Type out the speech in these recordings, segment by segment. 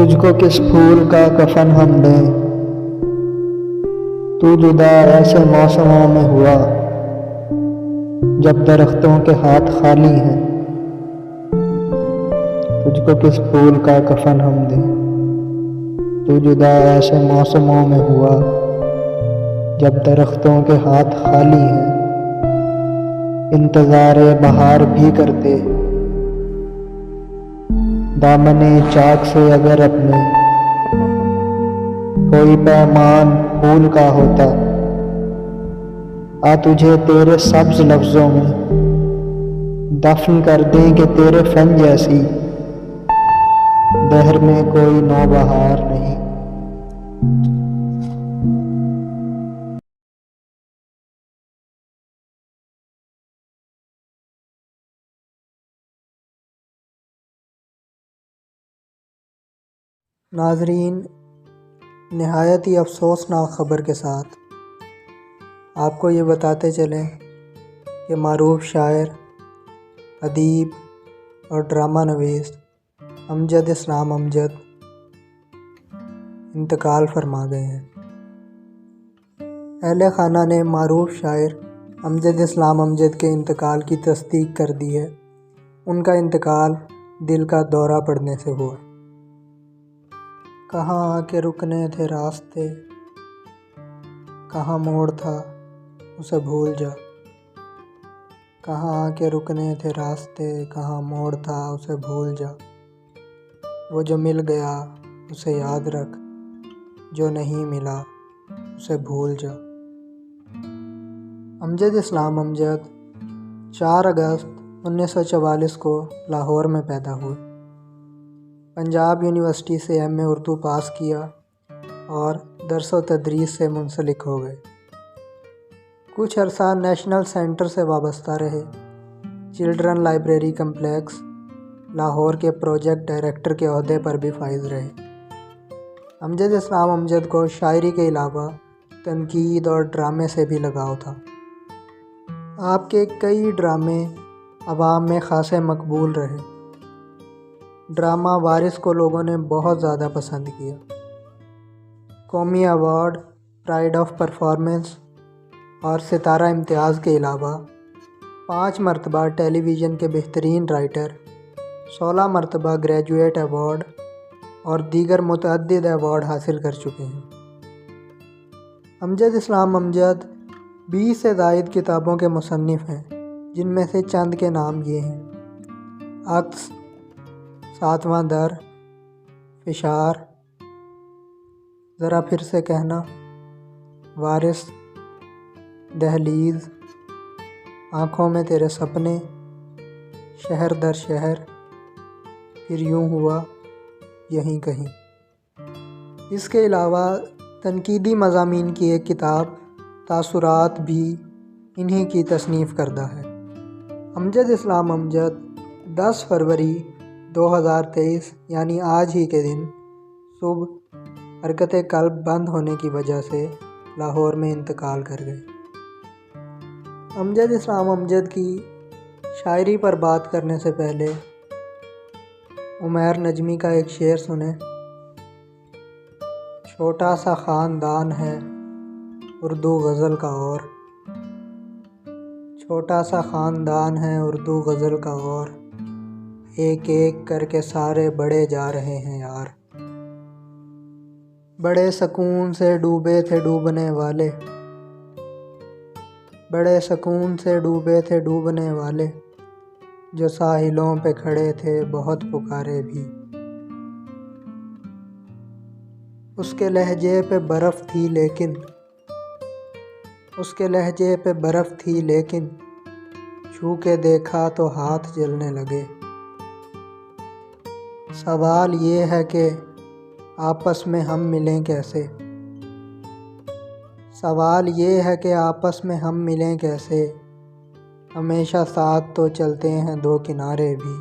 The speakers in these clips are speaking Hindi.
तुझको किस फूल का कफन हम दें, तू जुदा ऐसे मौसमों में हुआ जब दरख्तों के हाथ खाली हैं। तुझको किस फूल का कफन हम दें, तू जुदा ऐसे मौसमों में हुआ जब दरख्तों के हाथ खाली हैं। इंतज़ारे बहार भी करते दामने चाक से अगर अपने कोई पैमान फूल का होता, आ तुझे तेरे सब्ज लफ्जों में दफन कर दें कि तेरे फन जैसी दहर में कोई नौबहार नहीं। नाजरीन, नहायत ही अफसोसनाक ख़बर के साथ आपको ये बताते चलें कि मारूफ शायर, अदीब और ड्रामा नवीस अमजद इस्लाम अमजद इंतकाल फरमा गए हैं। अहले खाना ने मारूफ शायर अमजद इस्लाम अमजद के इंतकाल की तस्दीक कर दी है। उनका इंतकाल दिल का दौरा पड़ने से हुआ। कहाँ आके रुकने थे रास्ते, कहाँ मोड़ था उसे भूल जा। कहाँ आके रुकने थे रास्ते, कहाँ मोड़ था उसे भूल जा। वो जो मिल गया उसे याद रख, जो नहीं मिला उसे भूल जा। अमजद इस्लाम अमजद 4 अगस्त 1944 को लाहौर में पैदा हुए। पंजाब यूनिवर्सिटी से एमए उर्दू पास किया और दरस व तदरीस से मुंसलिक हो गए। कुछ अरसा नेशनल सेंटर से वाबस्ता रहे। चिल्ड्रन लाइब्रेरी कम्प्लेक्स लाहौर के प्रोजेक्ट डायरेक्टर के ओहदे पर भी फाइज रहे। अमजद इस्लाम अमजद को शायरी के अलावा तनकीद और ड्रामे से भी लगाव था। आपके कई ड्रामे अवाम में खासे मकबूल रहे। ड्रामा वारिस को लोगों ने बहुत ज़्यादा पसंद किया। कौमी अवार्ड, प्राइड ऑफ परफॉर्मेंस और सितारा इम्तियाज़ के अलावा 5 मरतबा टेलीविज़न के बेहतरीन राइटर, 16 मरतबा ग्रेजुएट अवार्ड और दीगर मुतअद्दिद अवार्ड हासिल कर चुके हैं। अमजद इस्लाम अमजद 20 से ज़ायद किताबों के मुसन्निफ़ हैं, जिनमें से चंद के नाम ये हैं: अक्स, 7वां दर, फिशार, ज़रा फिर से कहना, वारिस, दहलीज़, आँखों में तेरे सपने, शहर दर शहर, फिर यूँ हुआ यहीं कहीं। इसके अलावा तनकीदी मज़ामीन की एक किताब तासुरात भी इन्हीं की तसनीफ़ करदा है। अमजद इस्लाम अमजद 10 फरवरी 2023 यानी आज ही के दिन सुबह हरकत कल्ब बंद होने की वजह से लाहौर में इंतकाल कर गए। अमजद इस्लाम अमजद की शायरी पर बात करने से पहले उमैर नजमी का एक शेर सुने। छोटा सा ख़ानदान है उर्दू गज़ल का और, छोटा सा ख़ानदान है उर्दू गज़ल का और, एक एक करके सारे बड़े जा रहे हैं यार। बड़े सुकून से डूबे थे डूबने वाले, बड़े सुकून से डूबे थे डूबने वाले, जो साहिलों पे खड़े थे बहुत पुकारे भी। उसके लहजे पे बर्फ़ थी लेकिन, उसके लहजे पे बर्फ़ थी लेकिन, छू के देखा तो हाथ जलने लगे। सवाल ये है कि आपस में हम मिलें कैसे, सवाल ये है कि आपस में हम मिलें कैसे, हमेशा साथ तो चलते हैं दो किनारे भी।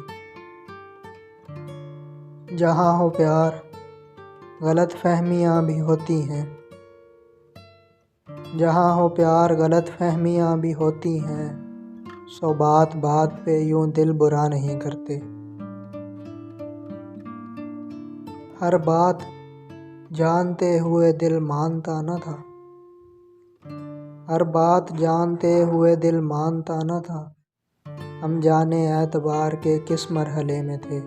जहाँ हो प्यार गलत फहमियाँ भी होती हैं, जहाँ हो प्यार गलत फहमियाँ भी होती हैं, सो बात बात पे यूँ दिल बुरा नहीं करते। हर बात जानते हुए दिल मानता न था, हर बात जानते हुए दिल मानता न था। हम जाने एतबार के किस मरहले में थे।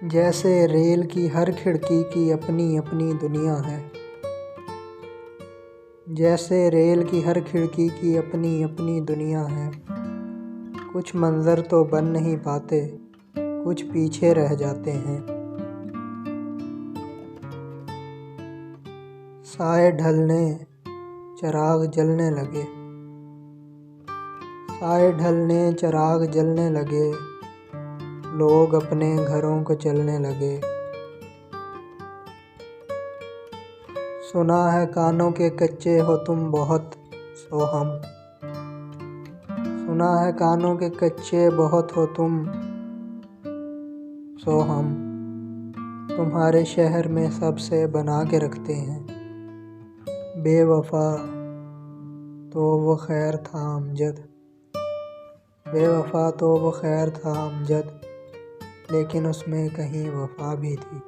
जैसे रेल की हर खिड़की की अपनी अपनी दुनिया है, जैसे रेल की हर खिड़की की अपनी अपनी दुनिया है। कुछ मंज़र तो बन नहीं पाते, कुछ पीछे रह जाते हैं। साए ढलने चिराग जलने लगे, साए ढलने चिराग जलने लगे। लोग अपने घरों को चलने लगे। सुना है कानों के कच्चे हो तुम बहुत सो हम, सुना है कानों के कच्चे बहुत हो तुम सो हम। तुम्हारे शहर में सबसे बना के रखते हैं। बेवफा तो वो खैर था अमजद, बेवफा तो वो खैर था अमजद, लेकिन उसमें कहीं वफा भी थी।